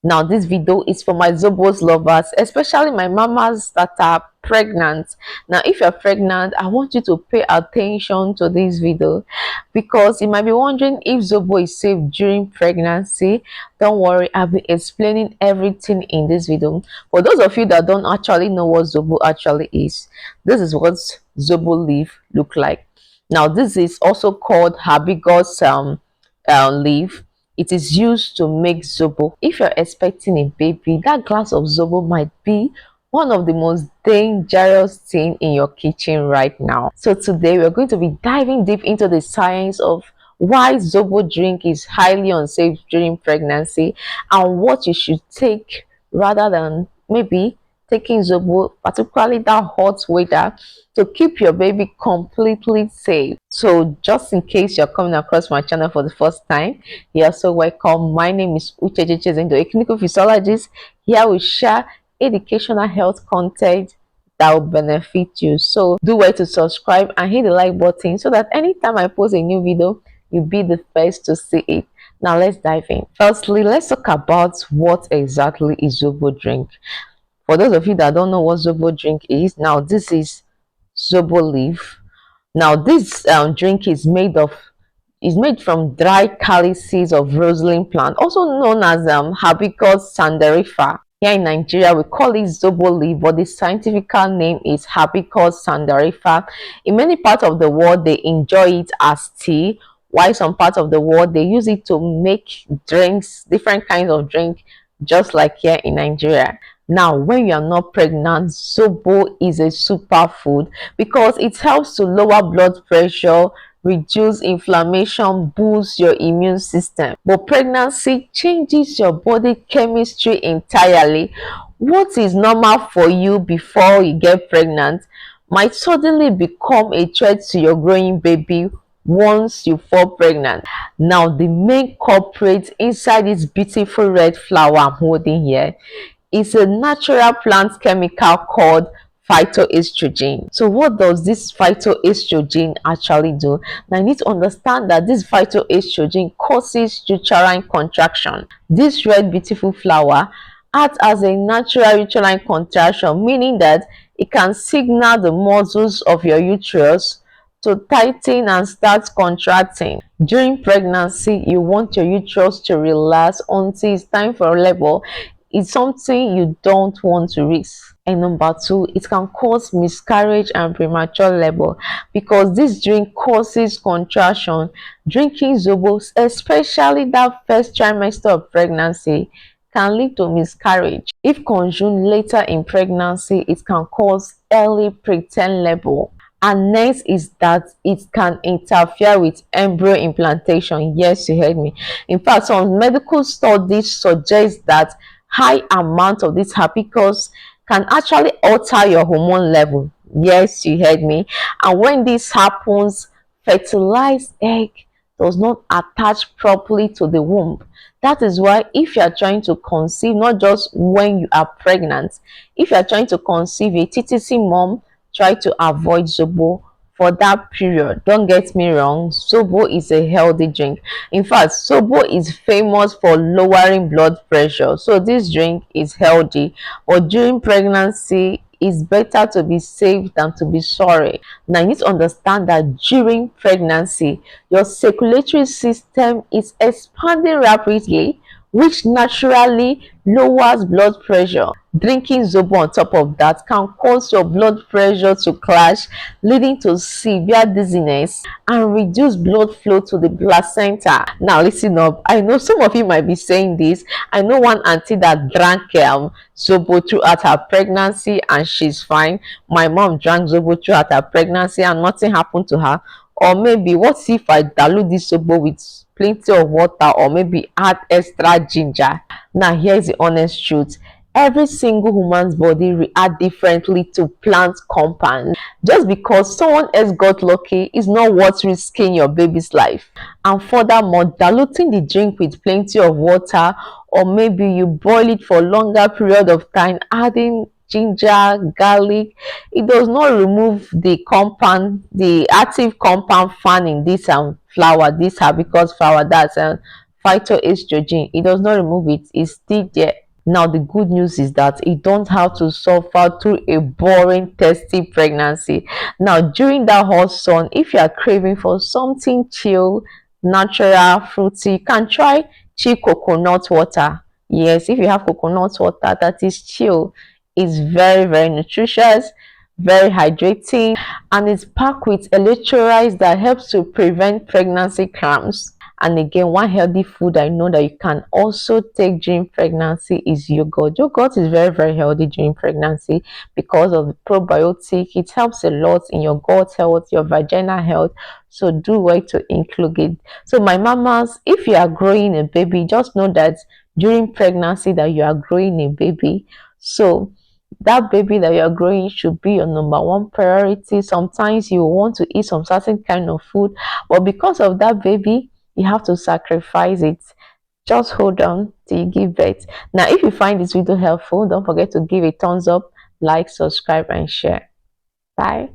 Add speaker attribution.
Speaker 1: Now this video is for my zobos lovers, especially my mamas that are pregnant. Now if you're pregnant, I want you to pay attention to this video, because you might be wondering if zobo is safe during pregnancy. Don't worry, I'll be explaining everything in this video. For those of you that don't actually know what zobo actually is, this is what zobo leaf look like. Now this is also called hibiscus leaf. It is used to make zobo. If you're expecting a baby, that glass of zobo might be one of the most dangerous thing in your kitchen right now. So today we're going to be diving deep into the science of why zobo drink is highly unsafe during pregnancy, and what you should take rather than maybe taking zobo, particularly that hot weather, to keep your baby completely safe. So just in case you're coming across my channel for the first time, you're so welcome. My name is Uche Chezendo, a clinical physiologist. Here we share educational health content that will benefit you. So do well to subscribe and hit the like button so that anytime I post a new video, you'll be the first to see it. Now let's dive in. Firstly, let's talk about what exactly is zobo drink. For those of you that don't know what zobo drink is, now this is zobo leaf. Now this drink is made from dry calyces of roseline plant, also known as hibiscus sanderifer. Here in Nigeria, we call it zobo leaf, but the scientific name is hibiscus sanderifer. In many parts of the world, they enjoy it as tea, while some parts of the world they use it to make drinks, different kinds of drink, just like here in Nigeria. Now, when you are not pregnant, zobo is a superfood because it helps to lower blood pressure, reduce inflammation, boost your immune system. But pregnancy changes your body chemistry entirely. What is normal for you before you get pregnant might suddenly become a threat to your growing baby once you fall pregnant. Now, the main culprit inside this beautiful red flower I'm holding here is a natural plant chemical called phytoestrogen. So what does this phytoestrogen actually do? Now you need to understand that this phytoestrogen causes uterine contraction. This red beautiful flower acts as a natural uterine contraction, meaning that it can signal the muscles of your uterus to tighten and start contracting. During pregnancy, you want your uterus to relax until it's time for labor. It's something you don't want to risk. And number two, it can cause miscarriage and premature labor because this drink causes contraction. Drinking zobos, especially that first trimester of pregnancy, can lead to miscarriage. If consumed later in pregnancy, it can cause early preterm labor. And next is that it can interfere with embryo implantation. Yes, you heard me. In fact, some medical studies suggest that high amount of this hibiscus can actually alter your hormone level. Yes, you heard me. And when this happens, fertilized egg does not attach properly to the womb. That is why if you are trying to conceive, not just when you are pregnant, if you are trying to conceive a TTC mom, try to avoid zobo for that period. Don't get me wrong, zobo is a healthy drink. In fact, zobo is famous for lowering blood pressure, so this drink is healthy. But during pregnancy, it's better to be safe than to be sorry. Now you need to understand that during pregnancy, your circulatory system is expanding rapidly, which naturally lowers blood pressure. Drinking zobo on top of that can cause your blood pressure to crash, leading to severe dizziness and reduce blood flow to the placenta. Now listen up, I know some of you might be saying this. I know one auntie that drank zobo throughout her pregnancy and she's fine. My mom drank zobo throughout her pregnancy and nothing happened to her. Or maybe what if I dilute this zobo with plenty of water, or maybe add extra ginger? Now here's the honest truth. Every single human's body react differently to plant compounds. Just because someone else got lucky is not worth risking your baby's life. And furthermore, diluting the drink with plenty of water, or maybe you boil it for a longer period of time, adding ginger, garlic, it does not remove the active compound found in this flower, this hibiscus flower, that's phytoestrogen. It does not remove it. It's still there. Now the good news is that you don't have to suffer through a boring, thirsty pregnancy. Now during that hot sun, if you are craving for something chill, natural, fruity, you can try chill coconut water. Yes, if you have coconut water that is chill, it's very, very nutritious, very hydrating, and it's packed with electrolytes that helps to prevent pregnancy cramps. And again, one healthy food I know that you can also take during pregnancy is yogurt. Yogurt is very, very healthy during pregnancy because of the probiotic. It helps a lot in your gut health, your vaginal health. So do well to include it. So my mamas, if you are growing a baby, just know that during pregnancy that you are growing a baby. So that baby that you're growing should be your number one priority. Sometimes you want to eat some certain kind of food, but because of that baby, you have to sacrifice it. Just hold on till you give birth. Now, if you find this video helpful, don't forget to give a thumbs up, like, subscribe, and share. Bye.